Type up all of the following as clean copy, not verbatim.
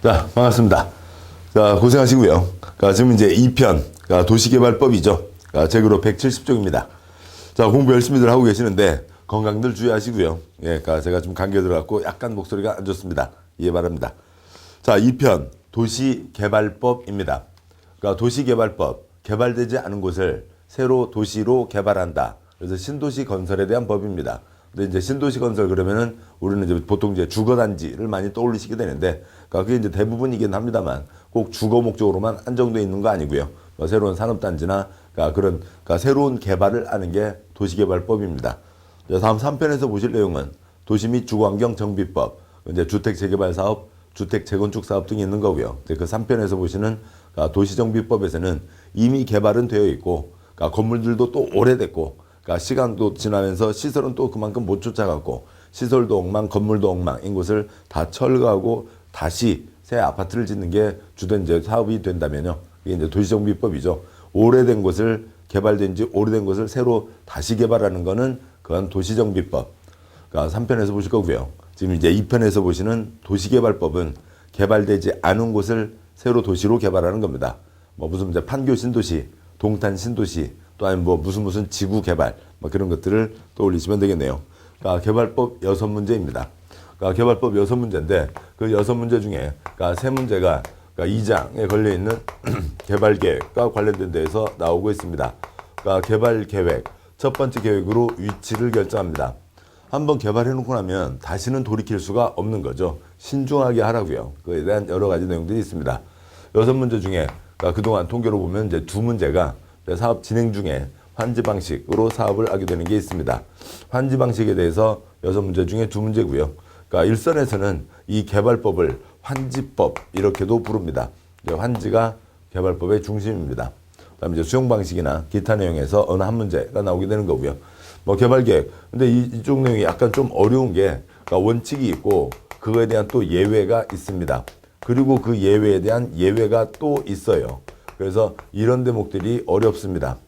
자, 반갑습니다. 자, 고생하시고요. 지금 이제 2편, 도시개발법이죠. 제그로 170쪽입니다. 자, 공부 열심히들 하고 계시는데, 건강들 주의하시고요. 예, 제가 좀 감기에 들어갔고, 약간 목소리가 안 좋습니다. 이해 바랍니다. 자, 2편, 도시개발법입니다. 도시개발법, 개발되지 않은 곳을 새로 도시로 개발한다. 그래서 신도시 건설에 대한 법입니다. 근데 이제 신도시 건설 그러면은 우리는 이제 보통 이제 주거단지를 많이 떠올리시게 되는데, 그게 이제 대부분이긴 합니다만 꼭 주거 목적으로만 한정되어 있는 거 아니고요. 새로운 산업단지나 그런 새로운 개발을 하는 게 도시개발법입니다. 다음 3편에서 보실 내용은 도시 및 주거환경 정비법, 이제 주택 재개발 사업, 주택 재건축 사업 등이 있는 거고요. 그 3편에서 보시는 도시정비법에서는 이미 개발은 되어 있고, 건물들도 또 오래됐고, 시간도 지나면서 시설은 또 그만큼 못 쫓아갔고, 시설도 엉망, 건물도 엉망인 곳을 다 철거하고 다시 새 아파트를 짓는 게 주된 이제 사업이 된다면요. 이게 이제 도시정비법이죠. 오래된 곳을 개발된 지 오래된 곳을 새로 다시 개발하는 거는 그건 도시정비법. 3편에서 보실 거고요. 지금 이제 2편에서 보시는 도시개발법은 개발되지 않은 곳을 새로 도시로 개발하는 겁니다. 무슨 이제 판교 신도시, 동탄 신도시, 또 아니면 무슨 지구 개발, 그런 것들을 떠올리시면 되겠네요. 개발법 6문제입니다. 개발법 6문제인데, 그 6문제 중에, 3문제가 2장에 걸려있는 개발계획과 관련된 데에서 나오고 있습니다. 개발계획, 첫 번째 계획으로 위치를 결정합니다. 한번 개발해놓고 나면 다시는 돌이킬 수가 없는 거죠. 신중하게 하라고요. 그에 대한 여러 가지 내용들이 있습니다. 6문제 중에, 그동안 통계로 보면 이제 2문제가 사업 진행 중에 환지 방식으로 사업을 하게 되는 게 있습니다. 환지 방식에 대해서 6문제 중에 2문제고요. 일선에서는 이 개발법을 환지법 이렇게도 부릅니다. 환지가 개발법의 중심입니다. 그다음에 이제 수용 방식이나 기타 내용에서 어느 한 문제가 나오게 되는 거고요. 개발계획. 근데 이쪽 내용이 약간 좀 어려운 게 원칙이 있고 그거에 대한 또 예외가 있습니다. 그리고 그 예외에 대한 예외가 또 있어요. 그래서 이런 대목들이 어렵습니다.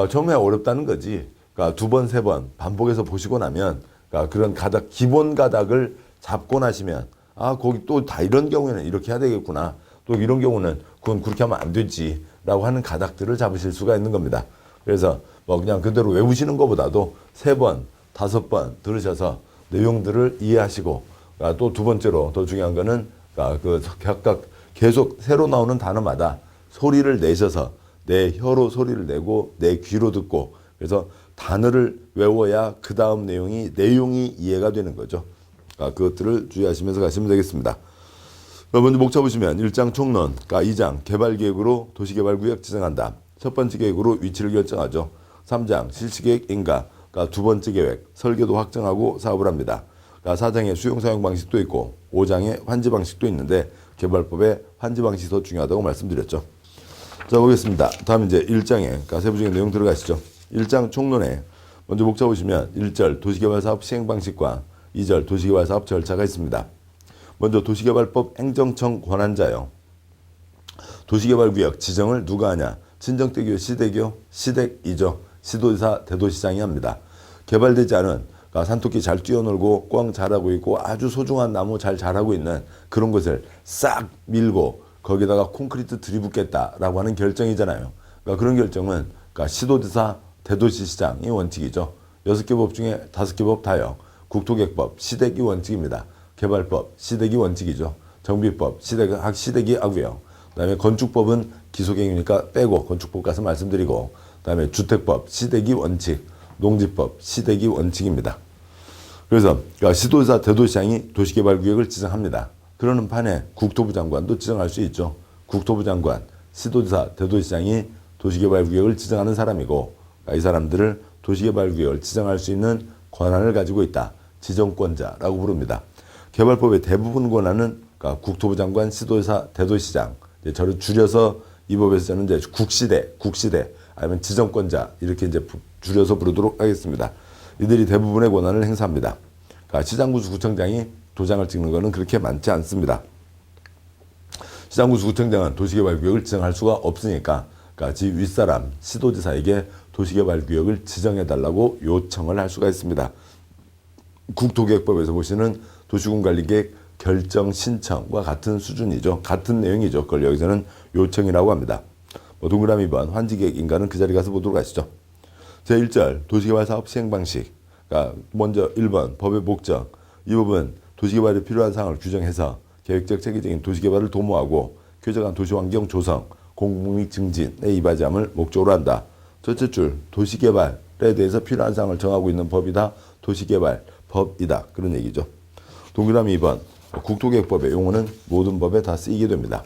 처음에 어렵다는 거지. 2번, 3번 반복해서 보시고 나면 그런 기본 가닥을 잡고 나시면 거기 또 다 이런 경우에는 이렇게 해야 되겠구나. 또 이런 경우는 그건 그렇게 하면 안 되지. 라고 하는 가닥들을 잡으실 수가 있는 겁니다. 그래서 그냥 그대로 외우시는 것보다도 3번, 5번 들으셔서 내용들을 이해하시고 또 2번째로 더 중요한 거는 각각 계속 새로 나오는 단어마다 소리를 내셔서 내 혀로 소리를 내고 내 귀로 듣고 그래서 단어를 외워야 그 다음 내용이 이해가 되는 거죠. 그것들을 주의하시면서 가시면 되겠습니다. 먼저 목차 보시면 1장 총론, 2장 개발계획으로 도시개발구역 지정한다. 첫 번째 계획으로 위치를 결정하죠. 3장 실시계획 인가, 2번째 계획 설계도 확정하고 사업을 합니다. 4장에 수용사용 방식도 있고 5장에 환지 방식도 있는데 개발법의 환지 방식이 더 중요하다고 말씀드렸죠. 자, 보겠습니다. 다음 이제 1장에 세부적인 내용 들어가시죠. 1장 총론에 먼저 목차 보시면 1절 도시개발사업 시행 방식과 2절 도시개발사업 절차가 있습니다. 먼저 도시개발법 행정청 권한자요. 도시개발구역 지정을 누가 하냐? 친정대교, 시대교, 시댁이죠. 시도지사, 대도시장이 합니다. 개발되지 않은 산토끼 잘 뛰어놀고 꽝 잘하고 있고 아주 소중한 나무 잘 자라고 있는 그런 것을 싹 밀고 거기다가 콘크리트 들이붓겠다라고 하는 결정이잖아요. 그런 결정은 시도지사, 대도시시장이 원칙이죠. 6개 법 중에 5개 법 다요. 국토계획법, 시대기 원칙입니다. 개발법, 시대기 원칙이죠. 정비법, 시대기 하고요. 그다음에 건축법은 기소계획이니까 빼고 건축법 가서 말씀드리고, 그다음에 주택법, 시대기 원칙, 농지법, 시대기 원칙입니다. 그래서 시도지사, 대도시장이 도시개발구역을 지정합니다. 그러는 판에 국토부 장관도 지정할 수 있죠. 국토부 장관, 시도지사, 대도시장이 도시개발구역을 지정하는 사람이고 이 사람들을 도시개발구역을 지정할 수 있는 권한을 가지고 있다. 지정권자라고 부릅니다. 개발법의 대부분 권한은 국토부 장관, 시도지사, 대도시장, 저를 줄여서 이 법에서 저는 이제 국시대 아니면 지정권자 이렇게 이제 줄여서 부르도록 하겠습니다. 이들이 대부분의 권한을 행사합니다. 시장구수 구청장이 도장을 찍는 것은 그렇게 많지 않습니다. 시장구수 구청장은 도시개발구역을 지정할 수가 없으니까 지 윗사람 시도지사에게 도시개발구역을 지정해달라고 요청을 할 수가 있습니다. 국토계획법에서 보시는 도시군관리계획 결정 신청과 같은 수준이죠. 같은 내용이죠. 그걸 여기서는 요청이라고 합니다. 동그라미 2번 환지계획 인가는 그 자리 가서 보도록 하시죠. 제1절 도시개발사업 시행방식. 그러니까 먼저 1번 법의 목적. 이 부분 도시개발에 필요한 사항을 규정해서 계획적 체계적인 도시개발을 도모하고 쾌적한 도시환경 조성, 공공이익 증진에 이바지함을 목적으로 한다. 첫째 줄 도시개발에 대해서 필요한 사항을 정하고 있는 법이다. 도시개발법이다. 그런 얘기죠. 동그라미 2번 국토계획법의 용어는 모든 법에 다 쓰이게 됩니다.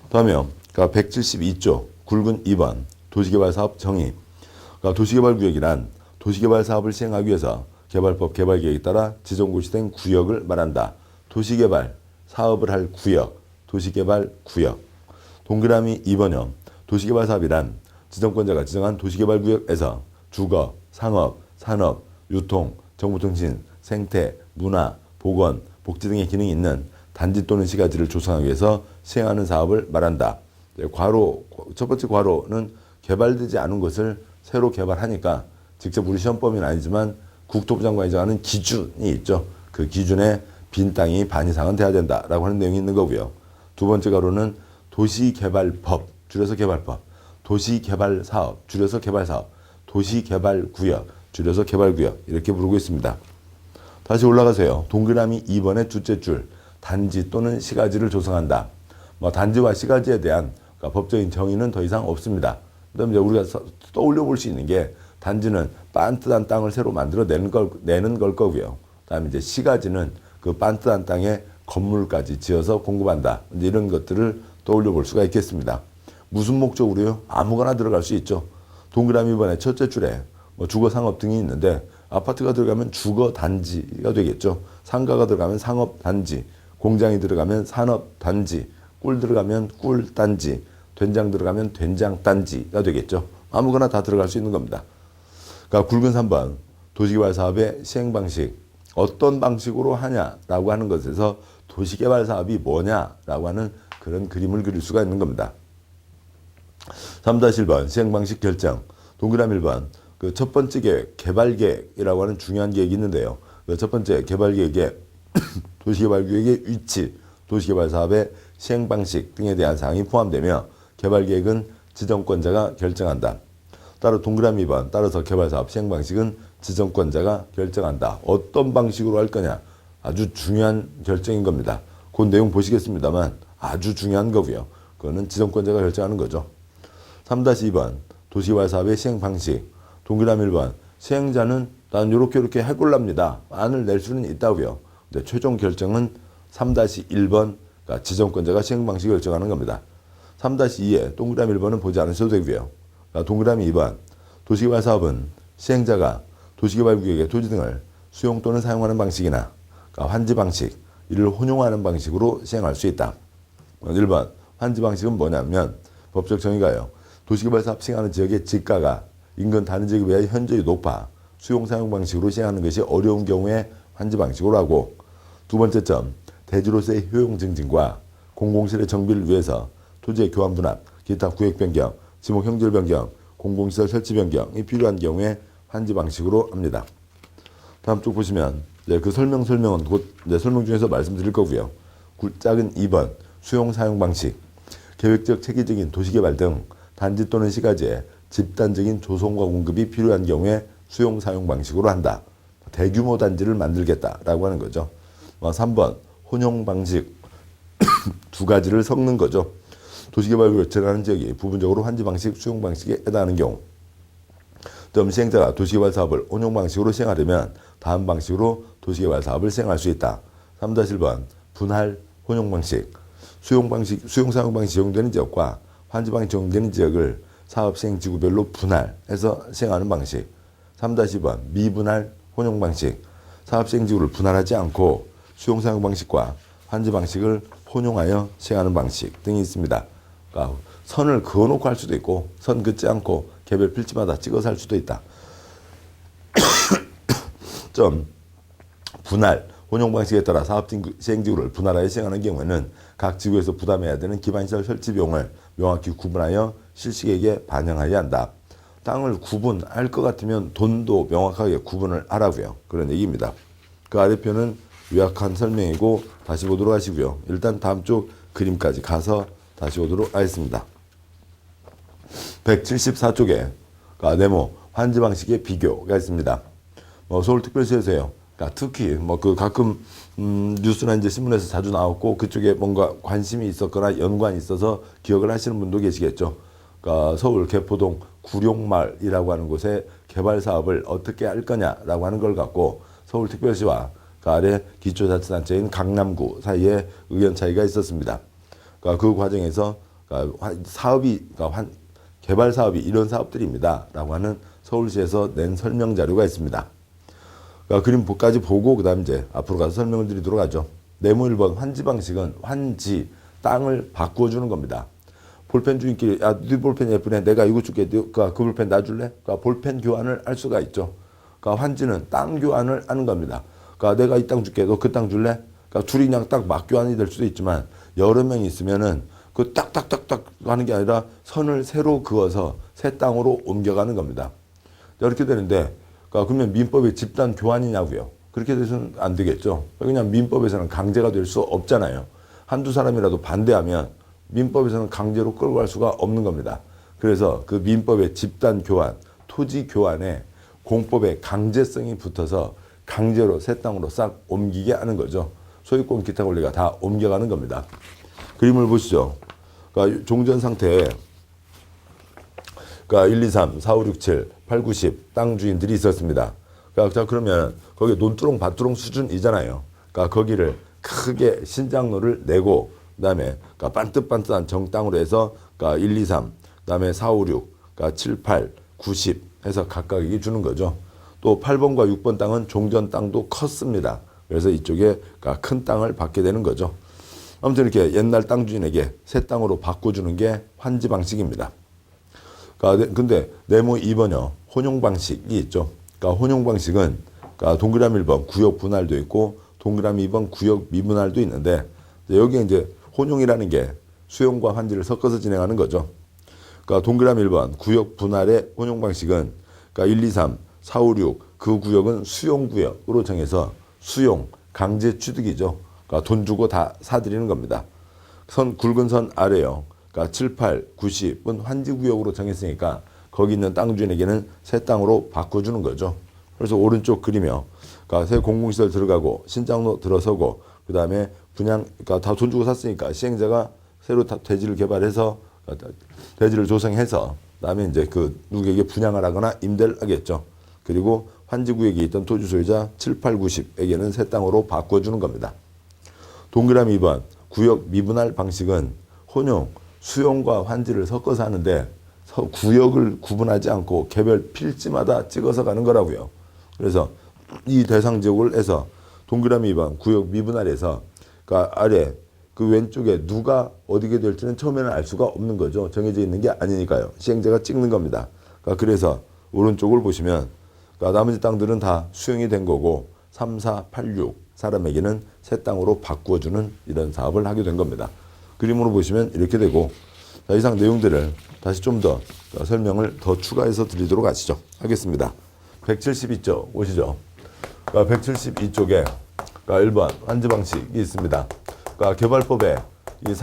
다음에 172조 굵은 2번 도시개발사업 정의. 그러니까 도시개발구역이란 도시개발사업을 시행하기 위해서 개발법 개발계획에 따라 지정고시된 구역을 말한다. 도시개발 사업을 할 구역, 도시개발구역. 동그라미 2번형 도시개발사업이란 지정권자가 지정한 도시개발구역에서 주거, 상업, 산업, 유통, 정보통신, 생태, 문화, 보건, 복지 등의 기능이 있는 단지 또는 시가지를 조성하기 위해서 시행하는 사업을 말한다. 첫 번째 괄호는 개발되지 않은 것을 새로 개발하니까 직접 우리 시험범위는 아니지만 국토부 장관이 정하는 기준이 있죠. 그 기준에 빈 땅이 반 이상은 돼야 된다라고 하는 내용이 있는 거고요. 두 번째 괄호는 도시개발법, 줄여서 개발법, 도시개발사업, 줄여서 개발사업, 도시개발구역, 줄여서 개발구역 이렇게 부르고 있습니다. 다시 올라가세요. 동그라미 2번의 둘째 줄 단지 또는 시가지를 조성한다. 단지와 시가지에 대한 그러니까 법적인 정의는 더 이상 없습니다. 그다음에 이제 우리가 떠올려 볼 수 있는 게 단지는 빤듯한 땅을 새로 만들어 내는 걸 거고요. 그다음에 이제 시가지는 그 빤듯한 땅에 건물까지 지어서 공급한다. 이제 이런 것들을 떠올려 볼 수가 있겠습니다. 무슨 목적으로요? 아무거나 들어갈 수 있죠. 동그라미 2번의 첫째 줄에 주거 상업 등이 있는데 아파트가 들어가면 주거 단지가 되겠죠. 상가가 들어가면 상업 단지, 공장이 들어가면 산업 단지, 꿀 들어가면 꿀 단지, 된장 들어가면 된장 단지가 되겠죠. 아무거나 다 들어갈 수 있는 겁니다. 그러니까 굵은 3번 도시개발 사업의 시행 방식 어떤 방식으로 하냐라고 하는 것에서 도시개발 사업이 뭐냐라고 하는 그런 그림을 그릴 수가 있는 겁니다. 3-1번 시행 방식 결정 동그라미 1번 그 첫 번째 계획 개발 계획이라고 하는 중요한 계획이 있는데요. 그 첫 번째 개발 계획의 도시개발 계획의 위치, 도시개발 사업의 시행 방식 등에 대한 사항이 포함되며 개발 계획은 지정권자가 결정한다. 따라 동그라미 2번 따라서 개발사업 시행 방식은 지정권자가 결정한다. 어떤 방식으로 할 거냐 아주 중요한 결정인 겁니다. 그 내용 보시겠습니다만 아주 중요한 거고요. 그거는 지정권자가 결정하는 거죠. 3-2번 도시개발 사업의 시행 방식 동그라미 1번 시행자는 난 이렇게 해볼랍니다. 안을 낼 수는 있다고요. 근데 최종 결정은 3-1번 그러니까 지정권자가 시행 방식을 결정하는 겁니다. 3-2에 동그라미 1번은 보지 않으셔도 되고요. 동그라미 2번 도시개발 사업은 시행자가 도시개발구역의 토지 등을 수용 또는 사용하는 방식이나 그러니까 환지 방식 이를 혼용하는 방식으로 시행할 수 있다. 1번 환지 방식은 뭐냐면 법적 정의가요. 도시개발 사업 시행하는 지역의 지가가 인근 다른 지역에 비해 현저히 높아 수용 사용 방식으로 시행하는 것이 어려운 경우에 환지 방식으로 하고 두 번째 점 대지로서의 효용 증진과 공공시설의 정비를 위해서 토지의 교환 분할, 기타 구역 변경, 지목 형질 변경, 공공시설 설치 변경이 필요한 경우에 환지 방식으로 합니다. 다음 쪽 보시면 이제 그 설명은 곧 이제 설명 중에서 말씀드릴 거고요. 작은 2번 수용 사용 방식, 계획적 체계적인 도시개발 등 단지 또는 시가지에 집단적인 조성과 공급이 필요한 경우에 수용 사용 방식으로 한다. 대규모 단지를 만들겠다라고 하는 거죠. 3번 혼용 방식 두 가지를 섞는 거죠. 도시개발구역 결정하는 지역이 부분적으로 환지 방식, 수용 방식에 해당하는 경우 또 시행자가 도시개발 사업을 혼용 방식으로 시행하려면 다음 방식으로 도시개발 사업을 시행할 수 있다. 3-1번 분할 혼용 방식 수용 사용 방식 적용되는 지역과 환지 방식 적용되는 지역을 사업 시행 지구별로 분할해서 시행하는 방식. 3-2번 미분할 혼용 방식 사업 시행 지구를 분할하지 않고 수용 사용 방식과 환지 방식을 혼용하여 시행하는 방식 등이 있습니다. 그러니까 선을 그어놓고 할 수도 있고 선 긋지 않고 개별 필지마다 찍어서 할 수도 있다. 좀 분할 혼용 방식에 따라 사업 시행지구를 분할하여 시행하는 경우에는 각 지구에서 부담해야 되는 기반시설 설치 비용을 명확히 구분하여 실시계획에 반영하여야 한다. 땅을 구분할 것 같으면 돈도 명확하게 구분을 하라고요. 그런 얘기입니다. 그 아래표는 요약한 설명이고 다시 보도록 하시고요. 일단 다음 쪽 그림까지 가서 다시 오도록 하겠습니다. 174쪽에 네모 환지 방식의 비교가 있습니다. 서울특별시에서요. 특히 그 가끔 뉴스나 이제 신문에서 자주 나왔고 그쪽에 뭔가 관심이 있었거나 연관이 있어서 기억을 하시는 분도 계시겠죠. 서울 개포동 구룡마을이라고 하는 곳에 개발 사업을 어떻게 할 거냐라고 하는 걸 갖고 서울특별시와 아래 기초자치단체인 강남구 사이에 의견 차이가 있었습니다. 그 과정에서 사업이 개발 사업이 이런 사업들입니다라고 하는 서울시에서 낸 설명 자료가 있습니다. 그림까지 보고 그다음 이제 앞으로 가서 설명을 드리도록 하죠. 네모 1번 환지 방식은 환지 땅을 바꾸어 주는 겁니다. 볼펜 주인끼리 네 볼펜 예쁘네. 내가 이거 줄게. 그 볼펜 놔줄래? 볼펜 교환을 할 수가 있죠. 환지는 땅 교환을 하는 겁니다. 내가 이 땅 줄게. 너 그 땅 줄래? 둘이 그냥 딱 막 교환이 될 수도 있지만 여러 명이 있으면은 그 딱딱딱딱 하는 게 아니라 선을 새로 그어서 새 땅으로 옮겨가는 겁니다. 이렇게 되는데 그러면 민법의 집단 교환이냐고요? 그렇게 돼서는 안 되겠죠. 그냥 민법에서는 강제가 될 수 없잖아요. 한두 사람이라도 반대하면 민법에서는 강제로 끌고 갈 수가 없는 겁니다. 그래서 그 민법의 집단 교환, 토지 교환에 공법의 강제성이 붙어서 강제로 새 땅으로 싹 옮기게 하는 거죠. 소유권 기타 권리가 다 옮겨가는 겁니다. 그림을 보시죠. 종전 상태에 1, 2, 3, 4, 5, 6, 7, 8, 9, 10 땅 주인들이 있었습니다. 자, 그러면 거기 논두렁 밭두렁 수준이잖아요. 거기를 크게 신장로를 내고 그다음에 반듯반듯한 정땅으로 해서 1, 2, 3, 그다음에 4, 5, 6, 7, 8, 9, 10 해서 각각에게 주는 거죠. 또 8번과 6번 땅은 종전 땅도 컸습니다. 그래서 이쪽에 큰 땅을 받게 되는 거죠. 아무튼 이렇게 옛날 땅 주인에게 새 땅으로 바꿔주는 게 환지 방식입니다. 근데 네모 2번요. 혼용 방식이 있죠. 혼용 방식은 동그라미 1번 구역 분할도 있고 동그라미 2번 구역 미분할도 있는데 여기에 이제 혼용이라는 게 수용과 환지를 섞어서 진행하는 거죠. 동그라미 1번 구역 분할의 혼용 방식은 1, 2, 3, 4, 5, 6 그 구역은 수용 구역으로 정해서 수용, 강제 취득이죠. 돈 주고 다 사들이는 겁니다. 굵은 선 아래요. 7, 8, 9, 10은 환지 구역으로 정했으니까 거기 있는 땅 주인에게는 새 땅으로 바꿔주는 거죠. 그래서 오른쪽 그리며 새 공공시설 들어가고 신장로 들어서고 그 다음에 분양 다 돈 주고 샀으니까 시행자가 새로 대지를 개발해서 대지를 조성해서 그다음에 이제 그 누구에게 분양을 하거나 임대를 하겠죠. 그리고 환지 구역에 있던 토지 소유자 7, 8, 9, 10에게는 새 땅으로 바꿔주는 겁니다. 동그라미 2번 구역 미분할 방식은 혼용, 수용과 환지를 섞어서 하는데 구역을 구분하지 않고 개별 필지마다 찍어서 가는 거라고요. 그래서 이 대상 지역을 해서 동그라미 2번 구역 미분할에서 아래 그 왼쪽에 누가 어디게 될지는 처음에는 알 수가 없는 거죠. 정해져 있는 게 아니니까요. 시행자가 찍는 겁니다. 그래서 오른쪽을 보시면 나머지 땅들은 다 수용이 된 거고 3, 4, 8, 6 사람에게는 새 땅으로 바꾸어주는 이런 사업을 하게 된 겁니다. 그림으로 보시면 이렇게 되고 이상 내용들을 다시 좀 더 설명을 더 추가해서 드리도록 하겠습니다. 172쪽 오시죠. 172쪽에 1번 환지 방식이 있습니다. 개발법에 이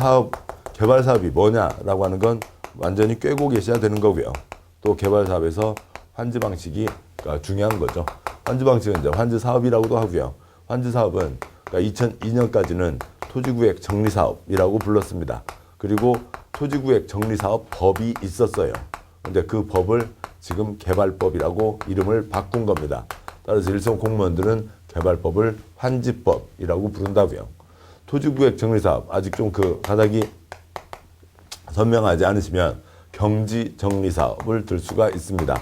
개발 사업이 뭐냐라고 하는 건 완전히 꿰고 계셔야 되는 거고요. 또 개발 사업에서 환지 방식이 중요한 거죠. 환지 방식은 이제 환지 사업이라고도 하고요. 환지 사업은 2002년까지는 토지구역 정리사업이라고 불렀습니다. 그리고 토지구역 정리사업 법이 있었어요. 근데 그 법을 지금 개발법이라고 이름을 바꾼 겁니다. 따라서 일선 공무원들은 개발법을 환지법이라고 부른다고요. 토지구역 정리사업 아직 좀 가닥이 선명하지 않으시면 경지정리사업을 들 수가 있습니다.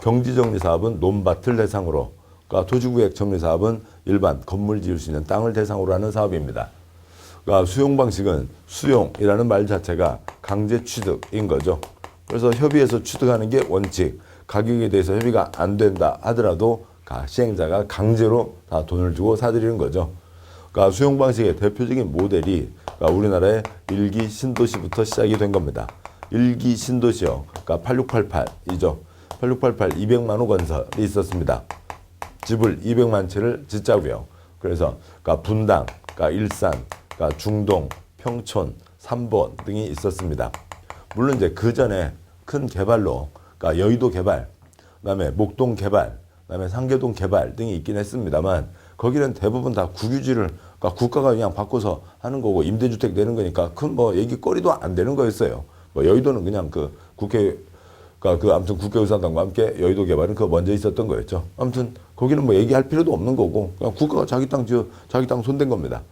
경지정리사업은 논밭을 대상으로, 토지구역 정리사업은 일반 건물 지을 수 있는 땅을 대상으로 하는 사업입니다. 수용 방식은 수용이라는 말 자체가 강제 취득인 거죠. 그래서 협의해서 취득하는 게 원칙, 가격에 대해서 협의가 안 된다 하더라도 시행자가 강제로 다 돈을 주고 사들이는 거죠. 수용 방식의 대표적인 모델이 우리나라의 1기 신도시부터 시작이 된 겁니다. 1기 신도시요. 8688이죠. 8688 200만 호 건설이 있었습니다. 집을 200만 채를 짓자고요. 그래서 그러니까 분당, 그러니까 일산, 그러니까 중동, 평촌, 삼본 등이 있었습니다. 물론 이제 그 전에 큰 개발로 그러니까 여의도 개발, 그다음에 목동 개발, 그다음에 상계동 개발 등이 있긴 했습니다만 거기는 대부분 다 국유지를 그러니까 국가가 그냥 바꿔서 하는 거고 임대주택 내는 거니까 큰 뭐 얘기거리도 안 되는 거였어요. 뭐 여의도는 그냥 그 국회 그러니까 그 아무튼 국회의사당과 함께 여의도 개발은 그 먼저 있었던 거였죠. 아무튼 거기는 뭐 얘기할 필요도 없는 거고 그냥 국가가 자기 땅 자기 땅 손댄 겁니다.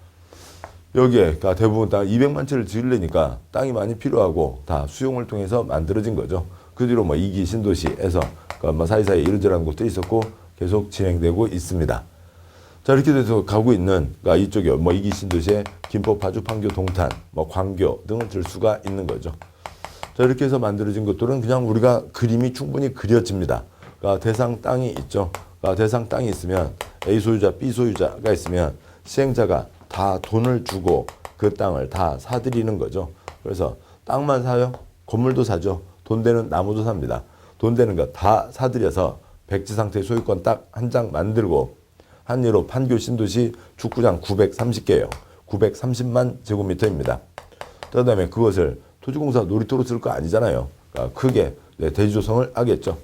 여기에 그러니까 대부분 다 200만 채를 지으려니까 땅이 많이 필요하고 다 수용을 통해서 만들어진 거죠. 그 뒤로 뭐 2기 신도시에서 그러니까 뭐 사이사이 이런저런 것도 있었고 계속 진행되고 있습니다. 자, 이렇게 돼서 가고 있는 그러니까 이쪽에 뭐 2기 신도시에 김포, 파주, 판교, 동탄, 뭐 광교 등을 들 수가 있는 거죠. 자, 이렇게 해서 만들어진 것들은 그냥 우리가 그림이 충분히 그려집니다. 그러니까 대상 땅이 있죠. 그러니까 대상 땅이 있으면 A 소유자, B 소유자가 있으면 시행자가 다 돈을 주고 그 땅을 다 사들이는 거죠. 그래서 땅만 사요? 건물도 사죠. 돈 되는 나무도 삽니다. 돈 되는 거 다 사들여서 백지 상태 소유권 딱 한 장 만들고 한 예로 판교 신도시 축구장 930개예요. 930만 제곱미터입니다. 그 다음에 그것을 토지공사 놀이터로 쓸 거 아니잖아요. 그러니까 크게 대지조성을 하겠죠.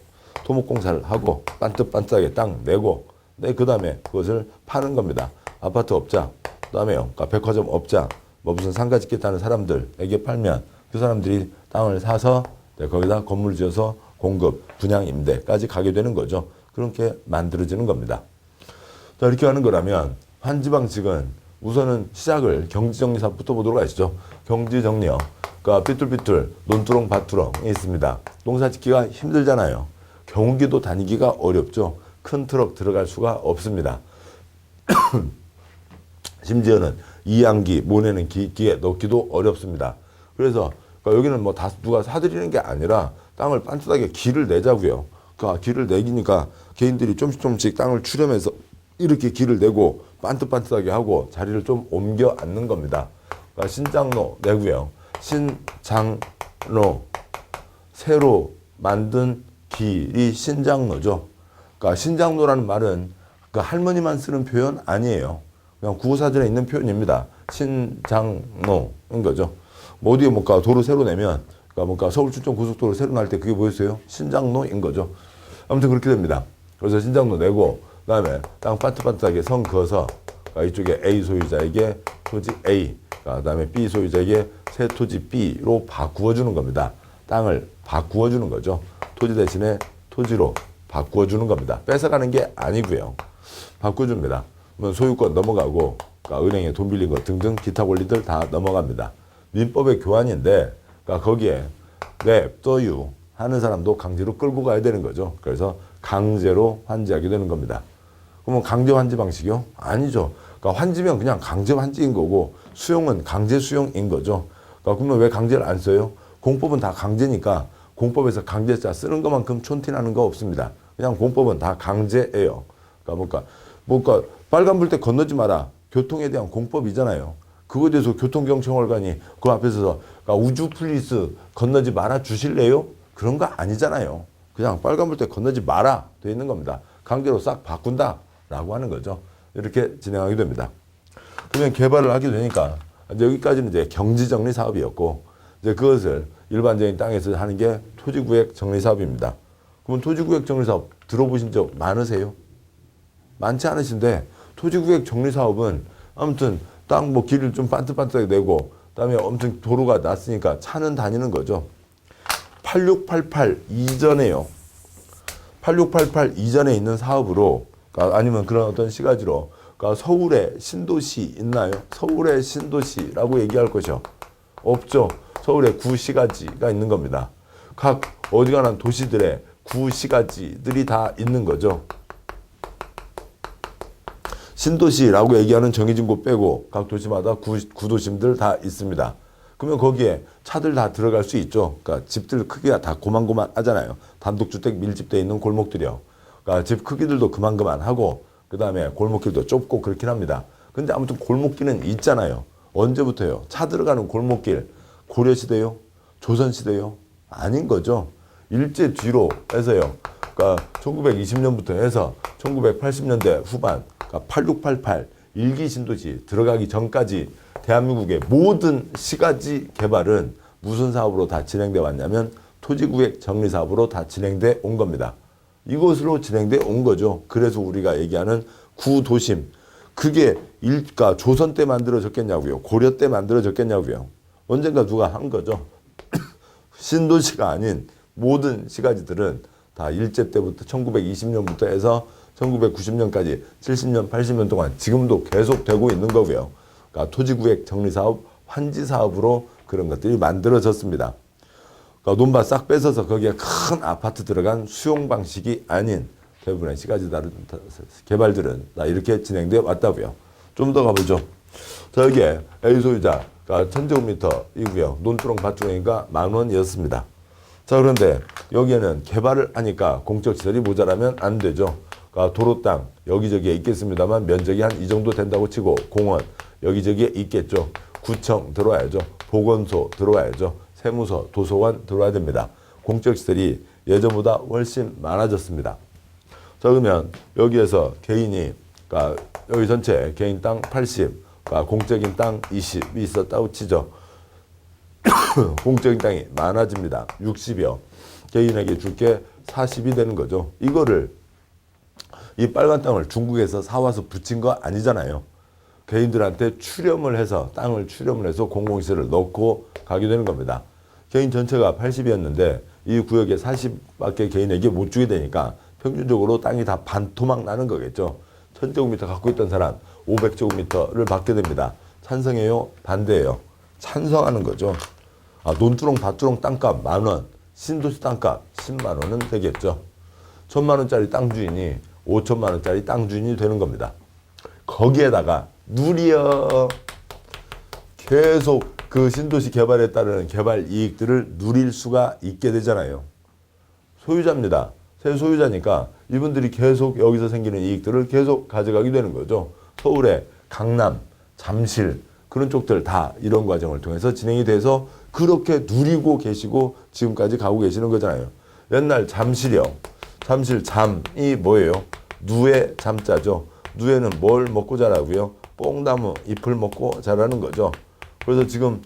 토목공사를 하고 반듯반듯하게 땅 내고 그 다음에 그것을 파는 겁니다. 아파트 업자, 그 다음에요. 그러니까 백화점 업자, 뭐 무슨 상가 짓겠다는 사람들에게 팔면 그 사람들이 땅을 사서 거기다 건물 지어서 공급, 분양, 임대까지 가게 되는 거죠. 그렇게 만들어지는 겁니다. 자, 이렇게 하는 거라면 환지 방식은 우선은 시작을 경지정리사부터 보도록 하시죠. 경지정리요. 그러니까 삐뚤삐뚤 논두렁 밭두렁이 있습니다. 농사 짓기가 힘들잖아요. 경운기도 다니기가 어렵죠. 큰 트럭 들어갈 수가 없습니다. 심지어는 이양기, 모내는 기에 넣기도 어렵습니다. 그래서 그러니까 여기는 뭐 다 누가 사들이는 게 아니라 땅을 빤듯하게 길을 내자고요. 그러니까 길을 내기니까 개인들이 조금씩 땅을 추려면서 이렇게 길을 내고 반듯반듯하게 하고 자리를 좀 옮겨 앉는 겁니다. 그러니까 신장로 내고요. 신장로, 새로 만든 길이 신장로죠. 그러니까 신장로라는 말은 그 할머니만 쓰는 표현 아니에요. 그냥 구호사전에 있는 표현입니다. 신장로인 거죠. 뭐 어디에 뭔가 도로 새로 내면, 그러니까 뭔가 서울 춘천 고속도로 새로 날 때 그게 뭐였어요? 신장로인 거죠. 아무튼 그렇게 됩니다. 그래서 신장로 내고, 그 다음에 땅 반듯반듯하게 선 그어서, 그러니까 이쪽에 A 소유자에게 토지 A, 그 다음에 B 소유자에게 새 토지 B로 바꾸어주는 겁니다. 땅을 바꾸어주는 거죠. 토지 대신에 토지로 바꾸어주는 겁니다. 뺏어가는 게 아니고요. 바꿔줍니다. 소유권 넘어가고, 그러니까 은행에 돈 빌린 것 등등 기타 권리들 다 넘어갑니다. 민법의 교환인데, 그러니까 거기에 냅둬유 하는 사람도 강제로 끌고 가야 되는 거죠. 그래서 강제로 환지하게 되는 겁니다. 그러면 강제 환지 방식이요? 아니죠. 그러니까 환지면 그냥 강제 환지인 거고 수용은 강제 수용인 거죠. 그러니까 그러면 왜 강제를 안 써요? 공법은 다 강제니까 공법에서 강제자 쓰는 것만큼 촌티나는 거 없습니다. 그냥 공법은 다 강제예요. 그러니까 뭔가 빨간불 때 건너지 마라. 교통에 대한 공법이잖아요. 그거에 대해서 교통경찰관이 그 앞에서 그러니까 우주플리스 건너지 말아 주실래요? 그런 거 아니잖아요. 그냥 빨간불 때 건너지 마라 돼 있는 겁니다. 강제로 싹 바꾼다라고 하는 거죠. 이렇게 진행하게 됩니다. 그러면 개발을 하게 되니까 여기까지는 이제 경지정리 사업이었고 이제 그것을 일반적인 땅에서 하는 게 토지구역 정리 사업입니다. 그러면 토지구역 정리 사업 들어보신 적 많으세요? 많지 않으신데 토지구역 정리 사업은 아무튼 땅 뭐 길을 좀 반듯반듯하게 내고 그다음에 엄청 도로가 났으니까 차는 다니는 거죠. 8688 이전에요. 8688 이전에 있는 사업으로 그러니까 아니면 그런 어떤 시가지로 그러니까 서울의 신도시 있나요? 서울의 신도시라고 얘기할 것이요. 없죠. 서울에 구시가지가 있는 겁니다. 각 어디가나 도시들의 구시가지들이 다 있는 거죠. 신도시라고 얘기하는 정해진 곳 빼고 각 도시마다 구도심들 다 있습니다. 그러면 거기에 차들 다 들어갈 수 있죠. 그러니까 집들 크기가 다 고만고만 하잖아요. 단독주택 밀집되어 있는 골목들이요. 그러니까 집 크기들도 그만하고 그 다음에 골목길도 좁고 그렇긴 합니다. 근데 아무튼 골목길은 있잖아요. 언제부터요? 차 들어가는 골목길 고려시대요? 조선시대요? 아닌 거죠. 일제 뒤로 해서요. 그러니까 1920년부터 해서 1980년대 후반 그러니까 8688 일기 신도시 들어가기 전까지 대한민국의 모든 시가지 개발은 무슨 사업으로 다 진행돼 왔냐면 토지구획 정리사업으로 다 진행돼 온 겁니다. 이것으로 진행돼 온 거죠. 그래서 우리가 얘기하는 구도심, 그게 일가 조선 때 만들어졌겠냐고요. 고려 때 만들어졌겠냐고요. 언젠가 누가 한 거죠. 신도시가 아닌 모든 시가지들은 다 일제 때부터 1920년부터 해서 1990년까지 70년, 80년 동안 지금도 계속 되고 있는 거고요. 그러니까 토지구획 정리사업, 환지사업으로 그런 것들이 만들어졌습니다. 그러니까 논밭 싹 뺏어서 거기에 큰 아파트 들어간 수용 방식이 아닌 대부분의 시가지 다른 개발들은 다 이렇게 진행되어 왔다고요. 좀 더 가보죠. 자, 여기에 A 소유자가 1000제곱미터이고요. 논두렁 밭두렁이니까 10,000원이었습니다. 자, 그런데 여기에는 개발을 하니까 공적시설이 모자라면 안 되죠. 그러니까 도로 땅 여기저기에 있겠습니다만 면적이 한 이 정도 된다고 치고 공원 여기저기에 있겠죠. 구청 들어와야죠. 보건소 들어와야죠. 세무서, 도서관 들어와야 됩니다. 공적시설이 예전보다 훨씬 많아졌습니다. 자, 그러면 여기에서 개인이, 그러니까 여기 전체 개인 땅 80, 그러니까 공적인 땅 20이 있었다고 치죠. 공적인 땅이 많아집니다. 60이요. 개인에게 줄 게 40이 되는 거죠. 이거를 이 빨간 땅을 중국에서 사와서 붙인 거 아니잖아요. 개인들한테 출렴을 해서 땅을 출렴을 해서 공공시설을 넣고 가게 되는 겁니다. 개인 전체가 80이었는데 이 구역에 40밖에 개인에게 못 주게 되니까 평균적으로 땅이 다 반토막 나는 거겠죠. 1000제곱미터 갖고 있던 사람 500제곱미터를 받게 됩니다. 찬성해요? 반대해요? 찬성하는 거죠. 아, 논두렁 밭두렁 땅값 10,000원, 신도시 땅값 10만 원은 되겠죠. 1,000만 원짜리 땅 주인이 5천만 원짜리 땅 주인이 되는 겁니다. 거기에다가 누리여 계속 그 신도시 개발에 따르는 개발 이익들을 누릴 수가 있게 되잖아요. 소유자입니다. 새 소유자니까 이분들이 계속 여기서 생기는 이익들을 계속 가져가게 되는 거죠. 서울의 강남, 잠실 그런 쪽들 다 이런 과정을 통해서 진행이 돼서 그렇게 누리고 계시고 지금까지 가고 계시는 거잖아요. 옛날 잠실이요. 잠실 잠이 뭐예요? 누에 잠자죠. 누에는 뭘 먹고 자라고요? 뽕나무 잎을 먹고 자라는 거죠. 그래서 지금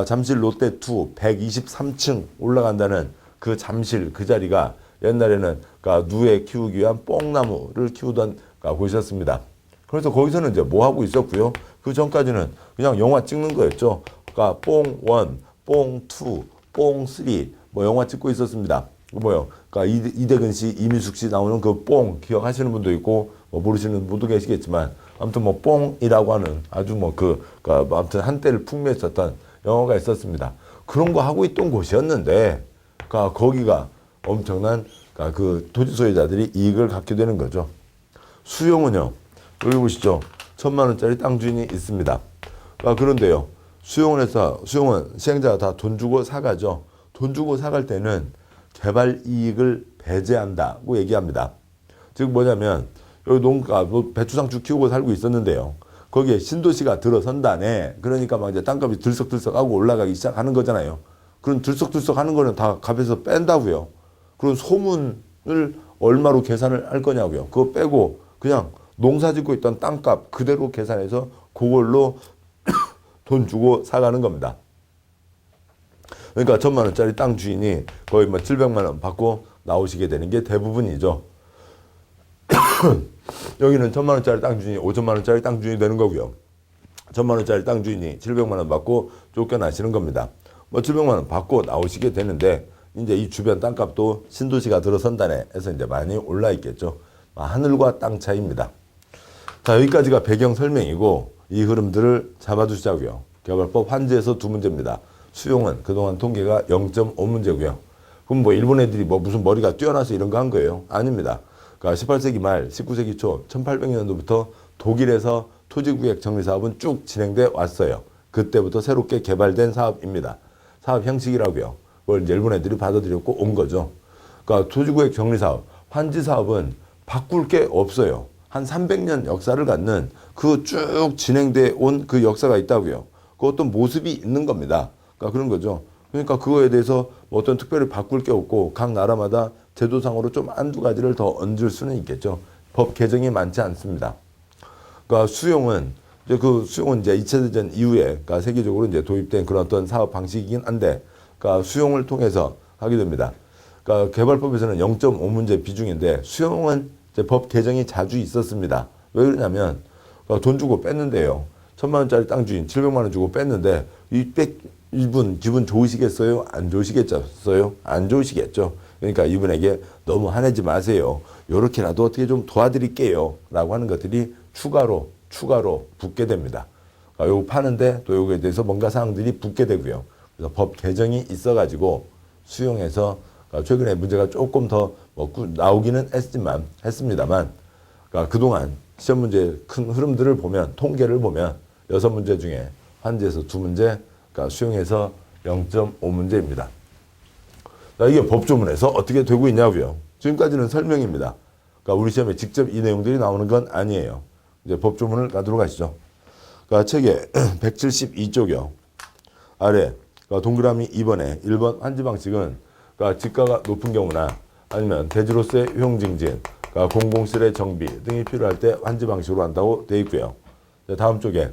잠실 롯데2 123층 올라간다는 그 잠실 그 자리가 옛날에는 누에 키우기 위한 뽕나무를 키우던 곳이었습니다. 그래서 거기서는 이제 뭐 하고 있었고요. 그 전까지는 그냥 영화 찍는 거였죠. 그러니까 뽕1, 뽕2, 뽕3 뭐 영화 찍고 있었습니다. 뭐요? 그러니까 이대근 씨, 이민숙 씨 나오는 그 뽕 기억하시는 분도 있고 뭐 모르시는 분도 계시겠지만 아무튼 뭐 뽕이라고 하는 아주 뭐 아무튼 한때를 풍미했었던 영화가 있었습니다. 그런 거 하고 있던 곳이었는데 거기가 엄청난 그 토지 소유자들이 이익을 갖게 되는 거죠. 수용은요. 여기 보시죠. 1,000만 원짜리 땅 주인이 있습니다. 그런데요. 수용은 시행자가 다 돈 주고 사가죠. 돈 주고 사갈 때는 개발 이익을 배제한다고 얘기합니다. 즉 뭐냐면 여기 배추상추 키우고 살고 있었는데요. 거기에 신도시가 들어선다네. 그러니까 막 이제 땅값이 들썩들썩하고 올라가기 시작하는 거잖아요. 그런 들썩들썩하는 거는 다 값에서 뺀다고요. 그런 소문을 얼마로 계산을 할 거냐고요. 그거 빼고 그냥 농사 짓고 있던 땅값 그대로 계산해서 그걸로 돈 주고 사가는 겁니다. 그러니까 1,000만 원짜리 땅 주인이 거의 뭐 700만 원 받고 나오시게 되는 게 대부분이죠. 여기는 1,000만 원짜리 땅 주인이 5천만 원짜리 땅 주인이 되는 거고요. 1,000만 원짜리 땅 주인이 700만 원 받고 쫓겨나시는 겁니다. 뭐 700만 원 받고 나오시게 되는데 이제 이 주변 땅값도 신도시가 들어선다네 해서 이제 많이 올라 있겠죠. 하늘과 땅 차이입니다. 자, 여기까지가 배경 설명이고 이 흐름들을 잡아두시자고요. 개발법 환지에서 2문제입니다. 수용은 그동안 통계가 0.5문제고요. 그럼 뭐 일본 애들이 뭐 무슨 머리가 뛰어나서 이런 거 한 거예요? 아닙니다. 그러니까 18세기 말 19세기 초 1800년도부터 독일에서 토지구획 정리사업은 쭉 진행돼 왔어요. 그때부터 새롭게 개발된 사업입니다. 사업 형식이라고요. 그걸 일본 애들이 받아들였고 온 거죠. 그러니까 토지구획 정리사업, 환지사업은 바꿀 게 없어요. 한 300년 역사를 갖는 그 쭉 진행돼 온 그 역사가 있다고요. 그 어떤 모습이 있는 겁니다. 그러니까 그런 거죠. 그러니까 그거에 대해서 뭐 어떤 특별히 바꿀 게 없고 각 나라마다 제도상으로 좀 한두 가지를 더 얹을 수는 있겠죠. 법 개정이 많지 않습니다. 그러니까 수용은 이제 2차 대전 이후에 그러니까 세계적으로 이제 도입된 그런 어떤 사업 방식이긴 한데, 그러니까 수용을 통해서 하게 됩니다. 그러니까 개발법에서는 0.5문제 비중인데 수용은 이제 법 개정이 자주 있었습니다. 왜 그러냐면 그러니까 돈 주고 뺐는데요. 1,000만 원짜리 땅 주인 700만 원 주고 뺐는데 이분 기분 좋으시겠어요? 안 좋으시겠어요? 안 좋으시겠죠. 그러니까 이분에게 너무 화내지 마세요. 요렇게라도 어떻게 좀 도와드릴게요. 라고 하는 것들이 추가로 붙게 됩니다. 그러니까 요거 파는데 또 요거에 대해서 뭔가 사항들이 붙게 되고요. 그래서 법 개정이 있어가지고 수용해서 그러니까 최근에 문제가 조금 더 나오기는 했습니다만, 그러니까 그동안 시험 문제의 큰 흐름들을 보면, 통계를 보면 6문제 중에 환지에서 2문제, 그러니까 수용해서 0.5문제입니다. 이게 법조문에서 어떻게 되고 있냐고요. 지금까지는 설명입니다. 그러니까 우리 시험에 직접 이 내용들이 나오는 건 아니에요. 이제 법조문을 가도록 하시죠. 그러니까 책에 172쪽이요. 아래 그러니까 동그라미 2번에 1번 환지 방식은 그러니까 지가가 높은 경우나 아니면 대지로서의 효용증진, 그러니까 공공시설의 정비 등이 필요할 때 환지 방식으로 한다고 되어 있고요. 다음 쪽에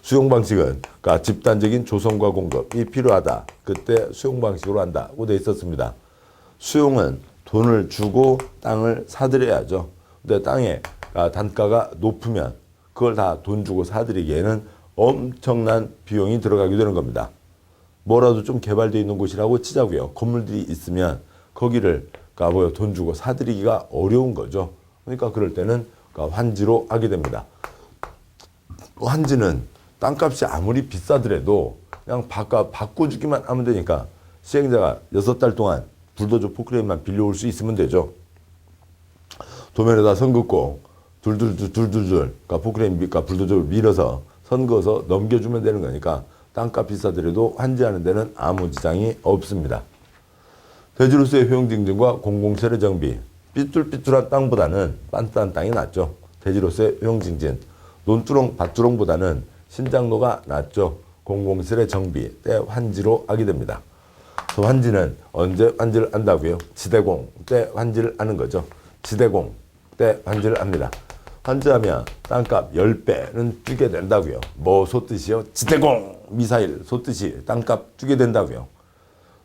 수용 방식은 그러니까 집단적인 조성과 공급이 필요하다. 그때 수용 방식으로 한다고 되어 있었습니다. 수용은 돈을 주고 땅을 사들여야죠. 근데 땅의 단가가 높으면 그걸 다 돈 주고 사들이기에는 엄청난 비용이 들어가게 되는 겁니다. 뭐라도 좀 개발되어 있는 곳이라고 치자고요. 건물들이 있으면 거기를 그러니까 돈 주고 사들이기가 어려운 거죠. 그러니까 그럴 때는 그러니까 환지로 하게 됩니다. 환지는 땅값이 아무리 비싸더라도 그냥 바꿔주기만 하면 되니까 시행자가 6달 동안 불도저 포크레인만 빌려올 수 있으면 되죠. 도면에다 선 긋고 둘둘둘 그러니까 포크레인 그러니까 불도저를 밀어서 선 그어서 넘겨주면 되는 거니까 땅값 비싸더라도 환지하는 데는 아무 지장이 없습니다. 대지로서의 효용증진과 공공시설의 정비, 삐뚤삐뚤한 땅보다는 빤딴 땅이 낫죠. 대지로서의 효용증진, 논두렁 밭두렁보다는 신장로가 낫죠. 공공시설의 정비 때 환지로 하게 됩니다. 환지는 언제 환지를 한다고요? 지대공 때 환지를 하는 거죠. 지대공 때 환지를 합니다. 환지하면 땅값 10배는 주게 된다고요. 뭐 솟듯이요? 지대공 미사일 솟듯이 땅값 주게 된다고요.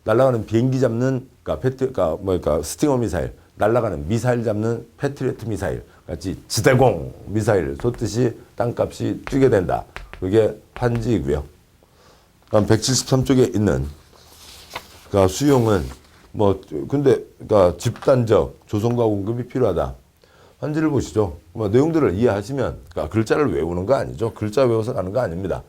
날아가는 비행기 잡는 그러니까 스팅어 미사일, 날아가는 미사일 잡는 패트리어트 미사일 같이 지대공 미사일 솟듯이 땅값이 뛰게 된다. 그게 환지이고요. 다음 173쪽에 있는 그러니까 수용은 그러니까 집단적 조성과 공급이 필요하다. 환지를 보시죠. 내용들을 이해하시면 그러니까 글자를 외우는 거 아니죠. 글자 외워서 가는 거 아닙니다.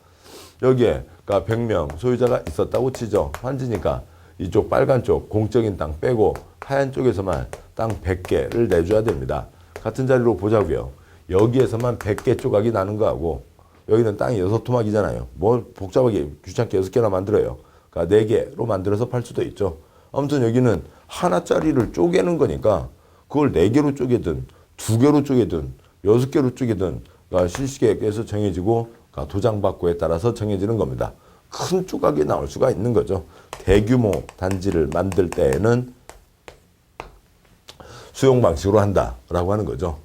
여기에 그러니까 100명 소유자가 있었다고 치죠. 환지니까 이쪽 빨간 쪽 공적인 땅 빼고 하얀 쪽에서만 땅 100개를 내줘야 됩니다. 같은 자리로 보자고요. 여기에서만 100개 조각이 나는 거하고 여기는 땅이 6토막이잖아요. 뭘 복잡하게 귀찮게 6개나 만들어요. 그러니까 4개로 만들어서 팔 수도 있죠. 아무튼 여기는 하나짜리를 쪼개는 거니까 그걸 4개로 쪼개든 2개로 쪼개든 6개로 쪼개든 그러니까 실시계획에서 정해지고 그러니까 도장받고에 따라서 정해지는 겁니다. 큰 조각이 나올 수가 있는 거죠. 대규모 단지를 만들 때에는 수용 방식으로 한다라고 하는 거죠.